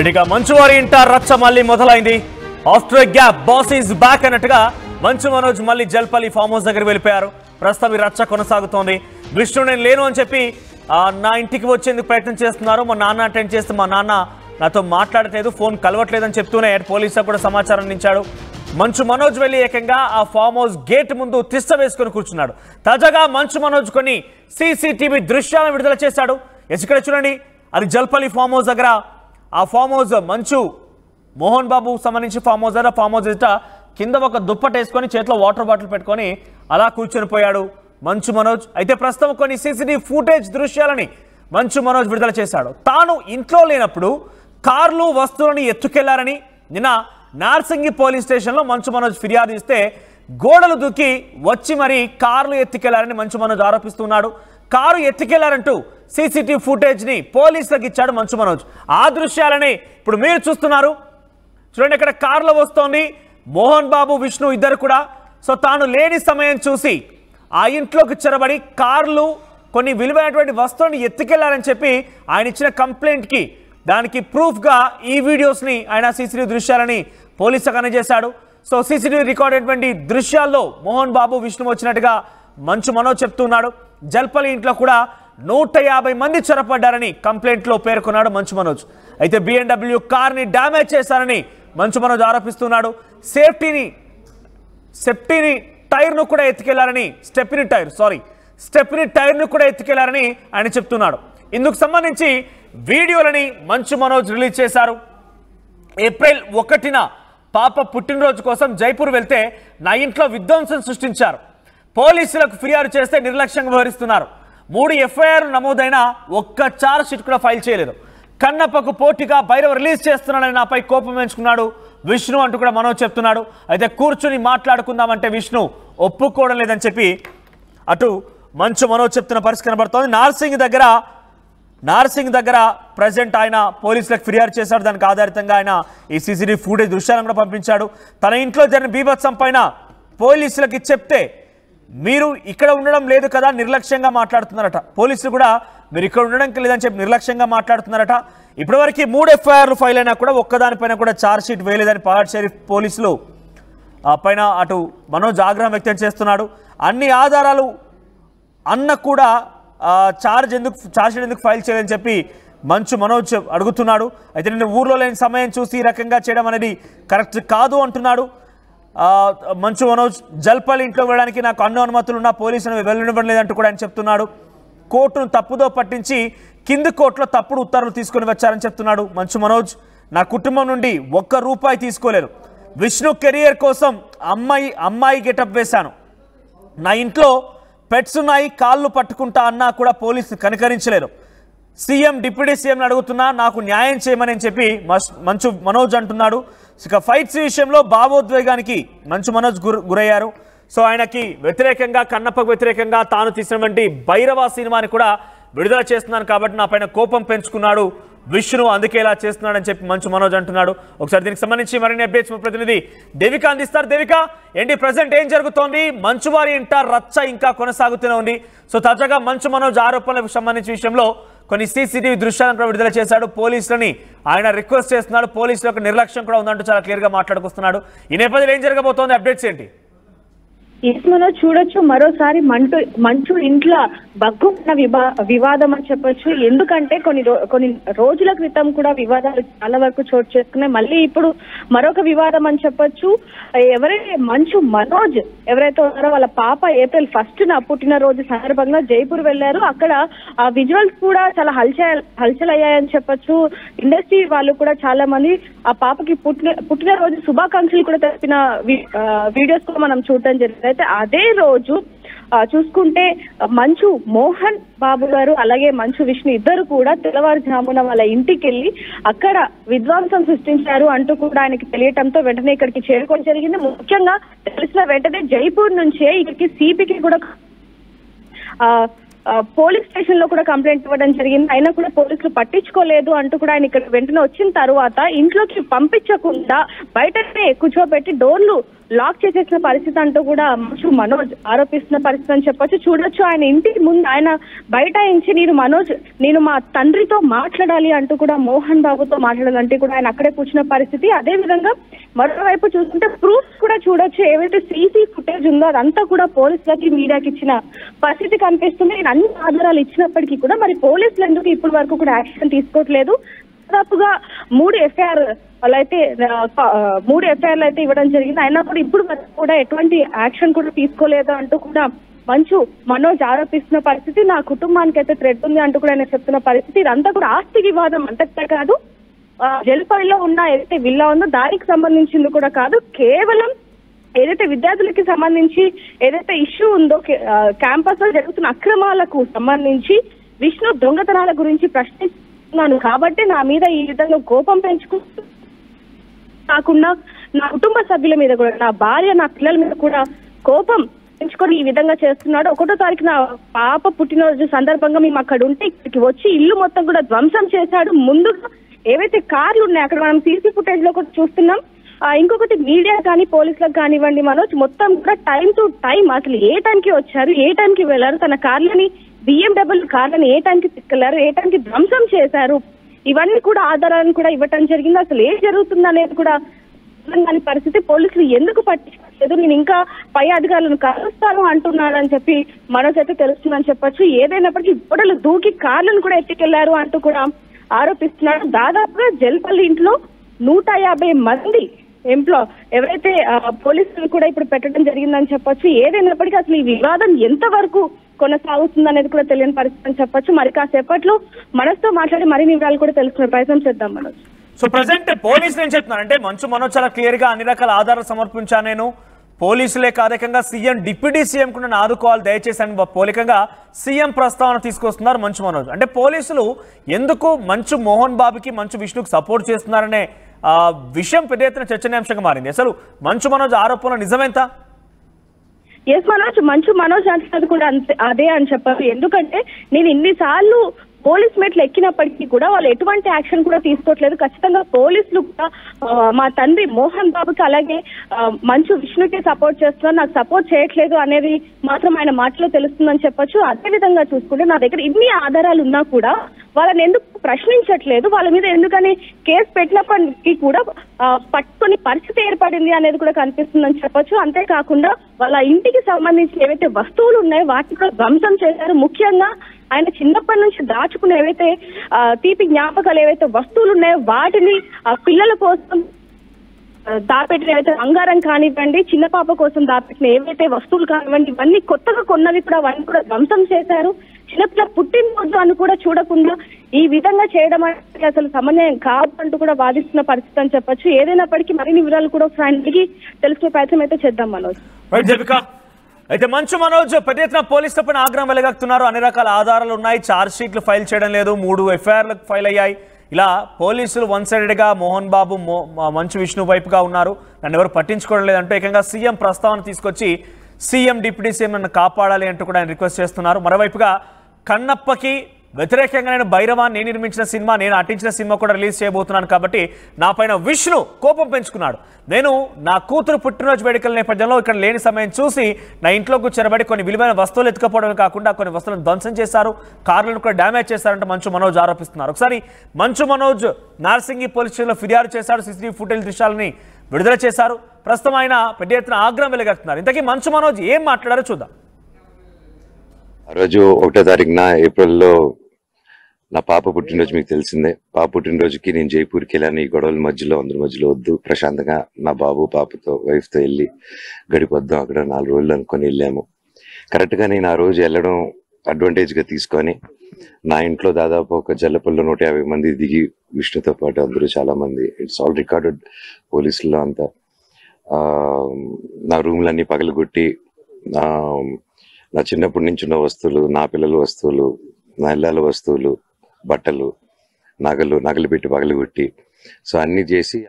ఇక మంచువారి ఇంట రచ్చ మళ్ళీ మొదలైంది. After a gap boss is back అన్నట్టుగా మంచు మనోజ్ మళ్ళీ జల్పల్లి ఫామ్ హౌస్ దగ్గర వెళ్ళిపోయారు. ప్రస్తుతం ఈ రచ్చ కొనసాగుతోంది. విష్ణు నేను లేను అని చెప్పి నా ఇంటికి వచ్చేందుకు ప్రయత్నం చేస్తున్నారు. మా నాన్న అటెండ్ చేస్తే మా నాన్న నాతో మాట్లాడట్లేదు, ఫోన్ కలవట్లేదని చెప్తూనే పోలీసులకు కూడా సమాచారం అందించాడు. మంచు మనోజ్ వెళ్ళి ఏకంగా ఆ ఫామ్ హౌస్ గేట్ ముందు తిష్ట వేసుకొని కూర్చున్నాడు. తాజాగా మంచు మనోజ్ కొన్ని సీసీటీవీ దృశ్యాలను విడుదల చేశాడు. ఇక్కడ చూడండి, అది జల్పల్లి ఫామ్ హౌస్ దగ్గర. ఆ ఫామ్ హౌస్ మంచు మోహన్ బాబు సంబంధించి ఫామ్ హౌస్ దగ్గర ఫామ్ హౌస్ ఎదుట కింద ఒక దుప్పట వేసుకొని చేతిలో వాటర్ బాటిల్ పెట్టుకొని అలా కూర్చొని పోయాడు మంచు మనోజ్. అయితే ప్రస్తుతం కొన్ని సీసీటీవీ ఫుటేజ్ దృశ్యాలని మంచు మనోజ్ విడుదల చేశాడు. తాను ఇంట్లో లేనప్పుడు కార్లు వస్తువులను ఎత్తుకెళ్లారని నిన్న నార్సింగి పోలీస్ స్టేషన్లో మంచు మనోజ్ ఫిర్యాదు ఇస్తే గోడలు దూకి వచ్చి మరి కార్లు ఎత్తుకెళ్లారని మంచు మనోజ్ ఆరోపిస్తున్నాడు. కారు ఎత్తుకెళ్లారంటూ సీసీటీవీ ఫుటేజ్ని పోలీసులకు ఇచ్చాడు మంచు మనోజ్. ఆ దృశ్యాలని ఇప్పుడు మీరు చూస్తున్నారు. చూడండి, ఇక్కడ కారులో వస్తోంది మోహన్ బాబు, విష్ణు ఇద్దరు కూడా. సో తాను లేని సమయం చూసి ఆ ఇంట్లోకి చొరబడి కార్లు కొన్ని విలువైనటువంటి వస్తువులను ఎత్తుకెళ్లారని చెప్పి ఆయన ఇచ్చిన కంప్లైంట్కి దానికి ప్రూఫ్గా ఈ వీడియోస్ని ఆయన సీసీటీవీ దృశ్యాలని పోలీసులకు అందజేశాడు. సో సీసీటీవీ రికార్డ్ అయినటువంటి దృశ్యాల్లో మోహన్ బాబు, విష్ణు వచ్చినట్టుగా మంచు మనోజ్ చెప్తున్నాడు. జల్పల్లి ఇంట్లో కూడా 150 మంది చొరపడ్డారని కంప్లైంట్లో పేర్కొన్నాడు మంచు మనోజ్. అయితే BMW కార్ని డ్యామేజ్ చేశారని మంచు మనోజ్ ఆరోపిస్తున్నాడు. స్టెప్నీ టైర్ను కూడా ఎత్తుకెళ్లారని స్టెప్నీ టైర్ను కూడా ఎత్తుకెళ్లారని ఆయన చెప్తున్నాడు. ఇందుకు సంబంధించి వీడియోలని మంచు మనోజ్ రిలీజ్ చేశారు. ఏప్రిల్ 1న పాప పుట్టినరోజు కోసం జైపూర్ వెళ్తే నా ఇంట్లో విధ్వంసం సృష్టించారు. పోలీసులకు ఫిర్యాదు చేస్తే నిర్లక్ష్యంగా వ్యవహరిస్తున్నారు. 3 FIR నమోదైనా ఒక్క ఛార్జ్ షీట్ కూడా ఫైల్ చేయలేదు. కన్నప్పకు పోటీగా భైరవ రిలీజ్ చేస్తున్నాడని నాపై కోపం పెంచుకున్నాడు విష్ణు అంటూ కూడా మనోజ్ చెప్తున్నాడు. అయితే కూర్చుని మాట్లాడుకుందామంటే విష్ణు ఒప్పుకోవడం లేదని చెప్పి అటు మంచు మనోజ్ చెప్తున్న పరిస్థితి కనబడుతోంది. నార్సింగ్ దగ్గర ప్రజెంట్ ఆయన పోలీసులకు ఫిర్యాదు చేశాడు. దానికి ఆధారితంగా ఆయన ఈ సీసీటీవీ ఫుటేజ్ దృశ్యాలను కూడా పంపించాడు. తన ఇంట్లో జరిగిన బీభత్సం పైన పోలీసులకి చెప్తే మీరు ఇక్కడ ఉండడం లేదు కదా, నిర్లక్ష్యంగా మాట్లాడుతున్నారట. పోలీసులు కూడా మీరు ఇక్కడ ఉండడం లేదని చెప్పి నిర్లక్ష్యంగా మాట్లాడుతున్నారట. ఇప్పటివరకు 3 FIRలు ఫైల్ అయినా కూడా ఒక్కదానిపైన కూడా ఛార్జ్ షీట్ వేయలేదని పహాడ్ షరీఫ్ పోలీసులు పైన అటు మనోజ్ ఆగ్రహం వ్యక్తం చేస్తున్నాడు. అన్ని ఆధారాలు అన్న కూడా ఛార్జ్ షీట్ ఎందుకు ఫైల్ చేయాలని చెప్పి మంచు మనోజ్ అడుగుతున్నాడు. అయితే నేను ఊర్లో లేని సమయం చూసి ఈ రకంగా చేయడం అనేది కరెక్ట్ కాదు అంటున్నాడు మంచు మనోజ్. జల్పల్లి ఇంట్లో వెళ్ళడానికి నాకు అన్ని అనుమతులు ఉన్నా పోలీసులు వెళ్ళనివ్వడం లేదంటూ కూడా ఆయన చెప్తున్నాడు. కోర్టును తప్పుదో పట్టించి కింది కోర్టులో తప్పుడు ఉత్తర్వులు తీసుకొని వచ్చారని చెప్తున్నాడు మంచు మనోజ్. నా కుటుంబం నుండి ₹1 తీసుకోలేరు. విష్ణు కెరియర్ కోసం అమ్మాయి గెటప్ వేశాను. నా ఇంట్లో పెట్స్ ఉన్నాయి, కాళ్ళు పట్టుకుంటా అన్నా కూడా పోలీసులు కనికరించలేరు. సీఎం, డిప్యూటీ సీఎంని అడుగుతున్నా నాకు న్యాయం చేయమని చెప్పి మంచు మనోజ్ అంటున్నాడు. ఇక ఫైట్స్ విషయంలో భావోద్వేగానికి మంచు మనోజ్ గురయ్యారు. సో ఆయనకి వ్యతిరేకంగా, కన్నప్పకు వ్యతిరేకంగా తాను తీసినటువంటి భైరవ సినిమాని కూడా విడుదల చేస్తున్నాను కాబట్టి నా పైన కోపం పెంచుకున్నాడు విష్ణు, అందుకే ఇలా చేస్తున్నాడని చెప్పి మంచు మనోజ్ అంటున్నాడు. ఒకసారి దీనికి సంబంధించి మరిన్ని అప్డేట్స్ మా ప్రతినిధి దేవిక అందిస్తారు. దేవిక, ఏంటి ప్రజెంట్ ఏం జరుగుతోంది? మంచువారి ఇంట రచ్చ ఇంకా కొనసాగుతూనే ఉంది. సో తాజాగా మంచు మనోజ్ ఆరోపణలకు సంబంధించిన విషయంలో కొన్ని సీసీటీవీ దృశ్యాలను కూడా విడుదల చేశాడు. పోలీసులని ఆయన రిక్వెస్ట్ చేస్తున్నాడు. పోలీసుల యొక్క నిర్లక్ష్యం కూడా ఉందంటూ చాలా క్లియర్గా మాట్లాడుకొస్తున్నాడు. ఈ నేపథ్యంలో ఏం జరగబోతోంది, అప్డేట్స్ ఏంటి? మనం చూడొచ్చు, మరోసారి మంచు ఇంట్లో బగ్గున్న వివాదం అని చెప్పొచ్చు. ఎందుకంటే కొన్ని రోజుల క్రితం కూడా వివాదాలు చాలా వరకు చోటు చేసుకున్నాయి. మళ్ళీ ఇప్పుడు మరొక వివాదం అని చెప్పొచ్చు. ఎవరైతే మంచు మనోజ్ ఎవరైతే ఉన్నారో వాళ్ళ పాప ఏప్రిల్ 1న పుట్టినరోజు సందర్భంగా జైపూర్ వెళ్లారు. అక్కడ ఆ విజువల్స్ కూడా చాలా హల్చల్ అయ్యాయని చెప్పొచ్చు. ఇండస్ట్రీ వాళ్ళు కూడా చాలా మంది ఆ పాపకి పుట్టినరోజు శుభాకాంక్షలు కూడా తెలిపిన వీడియోస్ కూడా మనం చూడటం జరిగింది. అయితే అదే రోజు చూసుకుంటే మంచు మోహన్ బాబు గారు అలాగే మంచు విష్ణు ఇద్దరు కూడా తెల్లవారుజామున వాళ్ళ ఇంటికి వెళ్ళి అక్కడ విధ్వంసం సృష్టించారు అంటూ కూడా ఆయనకి తెలియటంతో వెంటనే ఇక్కడికి చేరుకోవడం జరిగింది. ముఖ్యంగా తెలిసిన వెంటనే జైపూర్ నుంచే ఇక్కడికి సిపికి కూడా పోలీస్ స్టేషన్ లో కూడా కంప్లైంట్ ఇవ్వడం జరిగింది. అయినా కూడా పోలీసులు పట్టించుకోలేదు అంటూ కూడా ఆయన ఇక్కడ వెంటనే వచ్చిన తర్వాత ఇంట్లోకి పంపించకుండా బయటనే కూర్చోబెట్టి డోర్లు లాక్ చేసేసిన పరిస్థితి అంటూ కూడా మంచు మనోజ్ ఆరోపిస్తున్న పరిస్థితి అని చెప్పొచ్చు. చూడొచ్చు ఆయన ఇంటికి ముందు ఆయన బైఠాయించి నేను మా తండ్రితో మాట్లాడాలి అంటూ కూడా మోహన్ బాబుతో మాట్లాడాలంటే కూడా ఆయన అక్కడే కూర్చున్న పరిస్థితి. అదే విధంగా మరోవైపు చూస్తుంటే ప్రూఫ్స్ కూడా చూడొచ్చు. ఏవైతే సీసీ ఫుటేజ్ ఉందో అదంతా కూడా పోలీసులకి మీడియాకి ఇచ్చిన పరిస్థితి కనిపిస్తుంది. నేను అన్ని ఆధారాలు ఇచ్చినప్పటికీ కూడా మరి పోలీసులు ఎందుకు ఇప్పటి వరకు కూడా యాక్షన్ తీసుకోవట్లేదు? దాదాపుగా 3 ఎఫ్ఐఆర్లు అయితే ఇవ్వడం జరిగింది. అయినా కూడా ఇప్పుడు కూడా ఎటువంటి యాక్షన్ కూడా తీసుకోలేదు అంటూ కూడా మంచు మనోజ్ ఆరోపిస్తున్న పరిస్థితి. నా కుటుంబానికి అయితే థ్రెట్ ఉంది అంటూ కూడా ఆయన చెప్తున్న పరిస్థితి. ఇదంతా కూడా ఆస్తి వివాదం అంతటా కాదు, జల్పల్లిలో ఉన్న ఏదైతే విల్లా ఉందో దానికి సంబంధించింది కూడా కాదు. కేవలం ఏదైతే విద్యార్థులకి సంబంధించి ఏదైతే ఇష్యూ ఉందో క్యాంపస్ లో జరుగుతున్న అక్రమాలకు సంబంధించి విష్ణు దొంగతనాల గురించి ప్రశ్నిస్తున్నాను కాబట్టి నా మీద ఈ విధంగా కోపం పెంచుకుంటూ కాకుండా నా కుటుంబ సభ్యుల మీద కూడా, నా భార్య నా పిల్లల మీద కూడా కోపం పెంచుకొని ఈ విధంగా చేస్తున్నాడు. 1వ తారీఖున పాప పుట్టినరోజు సందర్భంగా మేము అక్కడ ఉంటే ఇక్కడికి వచ్చి ఇల్లు మొత్తం కూడా ధ్వంసం చేశాడు. ముందుగా ఏవైతే కార్లు ఉన్నాయో అక్కడ మనం సీసీ ఫుటేజ్ లో కూడా చూస్తున్నాం. ఇంకొకటి మీడియా కానీ పోలీసులకు కానివ్వండి మనోజ్ మొత్తం కూడా టైం టు టైం అసలు ఏ టైంకి వచ్చారు, ఏ టైంకి వెళ్ళారు, తన కార్లని BMW కార్లని ఏ టైంకి తీసుకెళ్లారు, ఏ టైంకి ధ్వంసం చేశారు, ఇవన్నీ కూడా ఆధారాలను కూడా ఇవ్వటం జరిగింది. అసలు ఏం జరుగుతుంది అనేది కూడా దాని పరిస్థితి. పోలీసులు ఎందుకు పట్టించుకోలేదు, నేను ఇంకా పై అధికారులను కలుస్తాను అంటున్నాడని చెప్పి మనోజ్ అయితే తెలుస్తుందని చెప్పొచ్చు. ఏదైనప్పటికీ గోడలు దూకి కార్లను కూడా ఎత్తుకెళ్లారు అంటూ కూడా ఆరోపిస్తున్నాడు. దాదాపుగా జల్పల్లి ఇంట్లో 150 మంది ఎవరైతే పోలీసులు కూడా ఇప్పుడు పెట్టడం జరిగిందని చెప్పొచ్చు. ఏదైనప్పటికీ అసలు ఈ వివాదం ఎంతవరకు కొనసాగుతుంది అనేది కూడా తెలియని పరిస్థితి అని చెప్పొచ్చు. మరి కాసేపట్లో మనసుతో మాట్లాడి మరిన్ని వివరాలు కూడా తెలుసుకునే ప్రయత్నం చేద్దాం మనోజ్. సో ప్రజెంట్ పోలీసులు ఏం చెప్తున్నారంటే మంచు మనోజ్ చాలా క్లియర్ గా అన్ని రకాల ఆధారాలు సమర్పించాను నేను, పోలీసులే కాదకంగా సీఎం డిప్యూటీ సీఎం కూడా నన్ను ఆదుకోవాలి దయచేసి అని పోలికంగా సీఎం ప్రస్తావన తీసుకొస్తున్నారు మంచు మనోజ్. అంటే పోలీసులు ఎందుకు మంచు మోహన్ బాబుకి మంచు విష్ణుకి సపోర్ట్ చేస్తున్నారనే విషయం పెద్ద ఎత్తున చర్చనీయాంశంగా మారింది. అసలు మంచు మనోజ్ ఆరోపణ నిజమేంత? ఎస్ మనోజ్, మంచు మనోజ్ అంటున్నది కూడా అదే అని చెప్పారు. ఎందుకంటే నేను ఇన్నిసార్లు పోలీస్ మెట్లు ఎక్కినప్పటికీ కూడా వాళ్ళు ఎటువంటి యాక్షన్ కూడా తీసుకోవట్లేదు. ఖచ్చితంగా పోలీసులు కూడా మా తండ్రి మోహన్ బాబుకి అలాగే మంచు విష్ణుకి సపోర్ట్ చేస్తున్నారు, నాకు సపోర్ట్ చేయట్లేదు అనేది మాత్రం ఆయన మాటలో తెలుస్తుందని చెప్పొచ్చు. అదే విధంగా చూసుకుంటే నా దగ్గర ఇన్ని ఆధారాలు ఉన్నా కూడా వాళ్ళని ఎందుకు ప్రశ్నించట్లేదు, వాళ్ళ మీద ఎందుకని కేసు పెట్టినప్పటికీ కూడా పట్టుకుని పరిస్థితి ఏర్పడింది అనేది కూడా కనిపిస్తుందని చెప్పొచ్చు. అంతేకాకుండా వాళ్ళ ఇంటికి సంబంధించి ఏవైతే వస్తువులు ఉన్నాయో వాటిని కూడా ధ్వంసం చేశారు. ముఖ్యంగా ఆయన చిన్నప్పటి నుంచి దాచుకున్న ఏవైతే తీపి జ్ఞాపకాలు ఏవైతే వస్తువులు ఉన్నాయో వాటిని పిల్లల కోసం దాపెట్టిన ఏవైతే బంగారం కానివ్వండి, చిన్న పాప కోసం దాపెట్టిన ఏవైతే వస్తువులు కానివ్వండి, ఇవన్నీ కొత్తగా కొన్నవి కూడా అవన్నీ కూడా ధ్వంసం చేశారు. చిన్నపిల్ల పుట్టినరోజు అని కూడా చూడకుండా ఈ విధంగా చేయడం అంటే అసలు సమన్వయం కాదు అంటూ కూడా వాదిస్తున్న పరిస్థితి అని చెప్పొచ్చు. ఏదైనప్పటికీ మరిన్ని వివరాలు కూడా ఒకసారి తెలుసుకునే ప్రయత్నం అయితే చేద్దాం మనోజ్. అయితే మంచు మనోజ్ పెద్ద ఎత్తున పోలీసుల పైన ఆగ్రహం వెలగక్కుతున్నారు. అన్ని రకాల ఆధారాలు ఉన్నాయి, ఛార్జ్ షీట్లు ఫైల్ చేయడం లేదు, 3 ఎఫ్ఐఆర్లు ఫైల్ అయ్యాయి. ఇలా పోలీసులు వన్ సైడెడ్గా మోహన్ బాబు మంచు విష్ణు వైపుగా ఉన్నారు, నన్ను ఎవరు పట్టించుకోవడం లేదంటూ ఏకంగా సీఎం ప్రస్తావన తీసుకొచ్చి సీఎం డిప్యూటీ సీఎం నన్ను కాపాడాలి అంటూ కూడా ఆయన రిక్వెస్ట్ చేస్తున్నారు. మరోవైపుగా కన్నప్పకి వ్యతిరేకంగా నేను భైరవాన్ని నేను నిర్మించిన సినిమా, నేను నటించిన సినిమా కూడా రిలీజ్ చేయబోతున్నాను కాబట్టి నా పైన విష్ణు కోపం పెంచుకున్నాడు. నేను నా కూతురు పుట్టినరోజు వేడుకల నేపథ్యంలో ఇక్కడ లేని సమయం చూసి నా ఇంట్లోకి చెరబడి కొన్ని విలువైన వస్తువులు ఎత్తుకపోవడమే కాకుండా కొన్ని వస్తువులను ధ్వంసం చేశారు, కార్లను కూడా డ్యామేజ్ చేశారంటే మంచు మనోజ్ ఆరోపిస్తున్నారు. ఒకసారి మంచు మనోజ్ నార్సింగి పోలీస్ స్టేషన్లో ఫిర్యాదు చేశారు, సీసీటీవీ ఫుటేజ్ దృశ్యాలని విడుదల చేశారు. ప్రస్తుతం ఆయన పెద్ద ఎత్తున ఆగ్రహం వెలుగక్కుతున్నారు. ఇంతకీ మంచు మనోజ్ ఏం మాట్లాడారో చూద్దాం. ఆ రోజు 1వ తారీఖున ఏప్రిల్లో నా పాప పుట్టినరోజు మీకు తెలిసిందే. పాప పుట్టినరోజుకి నేను జైపూర్కి వెళ్ళాను. ఈ గొడవల మధ్యలో అందరి మధ్యలో వద్దు, ప్రశాంతంగా నా బాబు పాపతో వైఫ్తో వెళ్ళి గడిపొద్దాం, అక్కడ 4 రోజులు అనుకొని వెళ్ళాము. కరెక్ట్గా నేను ఆ రోజు వెళ్ళడం అడ్వాంటేజ్గా తీసుకొని నా ఇంట్లో దాదాపు ఒక జల్లపల్లిలో 150 మంది దిగి విష్ణుతో పాటు అందరూ చాలా మంది, ఇట్స్ ఆల్ రికార్డెడ్ పోలీసుల్లో అంతా, నా రూమ్లన్నీ పగలగొట్టి నా చిన్నప్పటి నుంచి ఉన్న వస్తువులు, నా పిల్లల వస్తువులు, నా ఇళ్ళ వస్తువులు, బట్టలు, నగలు పెట్టి పగలగొట్టి సో అన్ని చేసి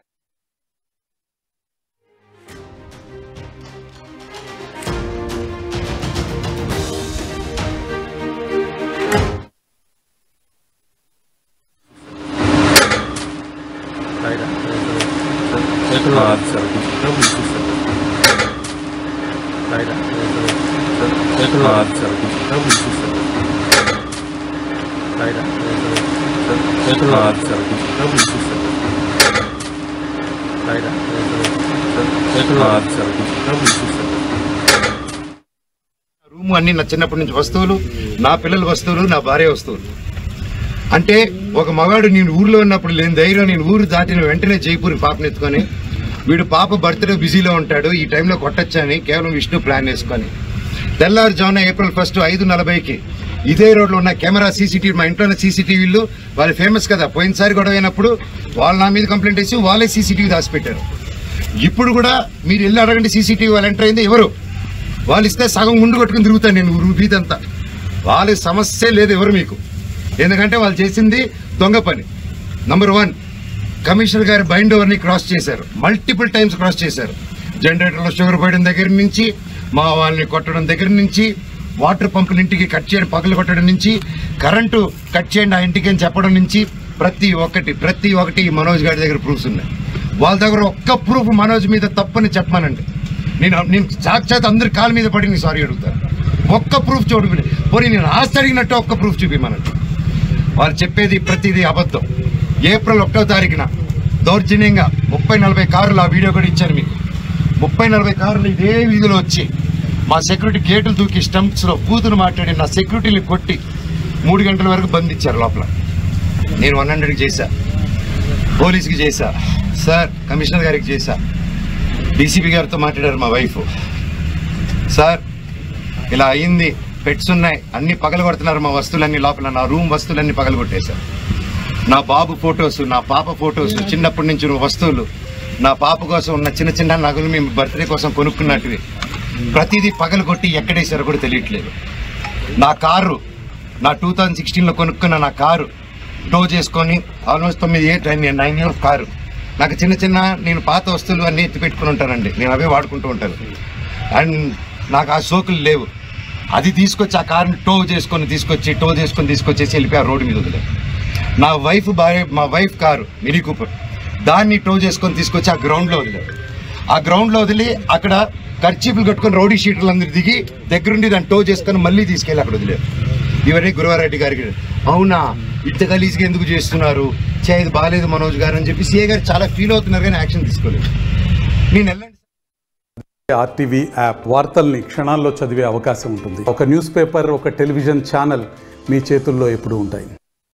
రూమ్ అన్ని నా చిన్నప్పటి నుంచి వస్తువులు, నా పిల్లల వస్తువులు, నా భార్య వస్తువులు. అంటే ఒక మగాడు నేను ఊర్లో ఉన్నప్పుడు లేని ధైర్యం, నేను ఊరు దాటిన వెంటనే జైపూర్ పాపను ఎత్తుకొని, వీడు పాప బర్త్డే బిజీలో ఉంటాడు, ఈ టైంలో కొట్టొచ్చని కేవలం విష్ణు ప్లాన్ వేసుకొని తెల్లారుజామున April 1 5:40కి ఇదే రోడ్లో ఉన్న కెమెరా సీసీటీవీ, మా ఇంట్లోనే సీసీటీవీలు, వాళ్ళు ఫేమస్ కదా, పోయినసారి గొడవ అయినప్పుడు వాళ్ళు నా మీద కంప్లైంట్ వేసి వాళ్ళే సీసీటీవీ దాచిపెట్టారు. ఇప్పుడు కూడా మీరు వెళ్ళి అడగండి, సీసీటీవీ వాళ్ళు ఎంటర్ అయింది ఎవరు, వాళ్ళు ఇస్తే సగం ముందు కొట్టుకుని తిరుగుతాను నేను ఊరు బీదంతా. వాళ్ళ సమస్య లేదు ఎవరు మీకు, ఎందుకంటే వాళ్ళు చేసింది దొంగ పని. నంబర్ 1, కమిషనర్ గారి బైండ్ ఓవర్ని క్రాస్ చేశారు, మల్టిపుల్ టైమ్స్ క్రాస్ చేశారు. జనరేటర్లో షుగర్ పోయడం దగ్గర నుంచి, మా వాళ్ళని కొట్టడం దగ్గర నుంచి, వాటర్ పంపుల ఇంటికి కట్ చేయడం, పగలు కొట్టడం నుంచి, కరెంటు కట్ చేయండి ఆ ఇంటికి అని చెప్పడం నుంచి, ప్రతి ఒక్కటి మనోజ్ గారి దగ్గర ప్రూఫ్స్ ఉన్నాయి. వాళ్ళ దగ్గర ఒక్క ప్రూఫ్ మనోజ్ మీద తప్పని చెప్పమానండి, నేను సాక్షాత్ అందరి కాళ్ళ మీద పడి నేను సారీ అడుగుతాను. ఒక్క ప్రూఫ్ చూడు, పోనీ నేను ఆస్తి అడిగినట్టు ఒక్క ప్రూఫ్ చూపిమనండి. వాళ్ళు చెప్పేది ప్రతిదీ అబద్ధం. April 1వ తారీఖున దౌర్జన్యంగా 30-40 కార్లు, ఆ వీడియో కూడా ఇచ్చాను మీకు, 30-40 కార్లు ఇదే వీధిలో వచ్చి మా సెక్యూరిటీ గేట్లు దూకి స్టంప్స్లో బూతులు మాట్లాడి నా సెక్యూరిటీని కొట్టి 3 గంటల వరకు బంధించారు లోపల. నేను 100కి చేశా, పోలీస్కి చేశా, సార్ కమిషనర్ గారికి చేశా, డీసీపీ గారితో మాట్లాడారు మా వైఫ్, సార్ ఇలా అయింది, పెట్స్ ఉన్నాయి, అన్ని పగలగొడుతున్నారు మా వస్తువులన్నీ, లోపల నా రూమ్ వస్తువులన్నీ పగలగొట్టేశారు. నా బాబు ఫొటోస్, నా పాప ఫొటోస్, చిన్నప్పటి నుంచి వస్తువులు, నా పాప కోసం ఉన్న చిన్న చిన్న నగలు మేము బర్త్డే కోసం కొనుక్కున్నట్టువి ప్రతిదీ పగలగొట్టి ఎక్కడేసారో కూడా తెలియట్లేదు. నా కారు, నా 2016లో కొనుక్కున్న నా కారు టో చేసుకొని ఆల్మోస్ట్ 9 ఇయర్స్ కారు, నాకు చిన్న నేను పాత వస్తువులు అన్నీ ఎత్తి పెట్టుకుని ఉంటానండి, నేను అవే వాడుకుంటూ ఉంటాను. అండ్ నాకు ఆ సోకులు లేవు, అది తీసుకొచ్చి ఆ కారుని టో చేసుకొని తీసుకొచ్చేసి వెళ్ళిపోయి ఆ రోడ్డు మీద వదిలేదు. నా మా వైఫ్ కారు మినీ కూపర్, దాన్ని టో చేసుకొని తీసుకొచ్చి ఆ గ్రౌండ్లో వదిలేదు. ఆ గ్రౌండ్లో వదిలి అక్కడ కర్చీపులు కట్టుకొని రౌడీ షీటర్లు అందరూ దిగి దగ్గరుండి దాన్ని టో చేసుకొని మళ్ళీ తీసుకెళ్ళి అక్కడ వదిలేదు. ఇవన్నీ గురువారెడ్డి గారికి, అవునా ఇంత గలీజ్గా ఎందుకు చేస్తున్నారు, ఇది బాగాలేదు మనోజ్ గారు అని చెప్పి సీఏ గారు చాలా ఫీల్ అవుతున్నారు, కానీ యాక్షన్ తీసుకోలేదు. నేను వెళ్ళండి. RTV యాప్ వార్తల్ని క్షణాల్లో చదివే అవకాశం ఉంటుంది. ఒక న్యూస్ పేపర్, ఒక టెలివిజన్ ఛానల్ మీ చేతుల్లో ఎప్పుడూ ఉంటాయి.